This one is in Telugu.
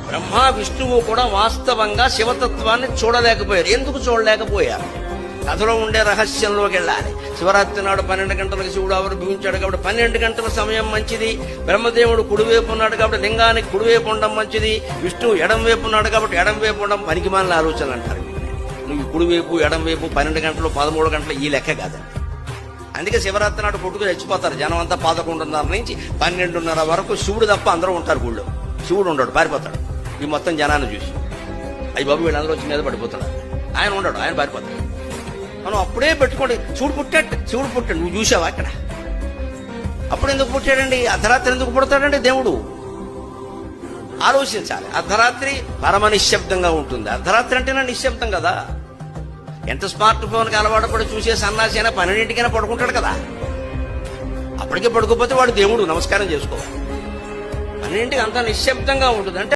బ్రహ్మ విష్ణువు కూడా వాస్తవంగా శివతత్వాన్ని చూడలేకపోయారు. ఎందుకు చూడలేకపోయారు? కథలో ఉండే రహస్యంలోకి వెళ్ళాలి. శివరాత్రి నాడు 12 గంటలకు శివుడు ఆవిర్భవించాడు కాబట్టి 12 గంటల సమయం మంచిది. బ్రహ్మదేవుడు కుడివైపు ఉన్నాడు కాబట్టి లింగానికి కుడివైపు ఉండడం మంచిది. విష్ణువు ఎడం వైపు ఉన్నాడు కాబట్టి ఎడం వైపు ఉండడం పనికిమాలిన ఆలోచనలు అంటారు. నువ్వు కుడివైపు ఎడం వైపు 12 గంటలు 13 గంటలు ఈ లెక్క కాదండి. అందుకే శివరాత్రి నాడు కొట్టుకు చచ్చిపోతారు జనం అంతా. 11:30 నుంచి 12:30 వరకు శివుడు తప్ప అందరూ ఉంటారు గుళ్ళో. శివుడు ఉండడు, పారిపోతాడు ఈ మొత్తం జనాన్ని చూసి. అయ్యి బాబు వీళ్ళందరూ వచ్చి మీద పడిపోతాడు. ఆయన ఉండడు, ఆయన పారిపోతాడు. మనం అప్పుడే పెట్టుకోండి, శివుడు పుట్టాడు నువ్వు చూసావా అక్కడ? అప్పుడు ఎందుకు పుట్టాడండి? అర్ధరాత్రి ఎందుకు పుడతాడండి దేవుడు? ఆలోచించాలి. అర్ధరాత్రి పరమ నిశ్శబ్దంగా ఉంటుంది. అర్ధరాత్రి అంటేనే నిశ్శబ్దం కదా. ఎంత స్మార్ట్ ఫోన్కి అలవాటు పడి చూసే సన్నాసి అయినా 12ంటికైనా పడుకుంటాడు కదా. అప్పటికే పడుకోపోతే వాడు దేవుడు, నమస్కారం చేసుకోవాలి. 12ంటికి అంతా నిశ్శబ్దంగా ఉంటుంది. అంటే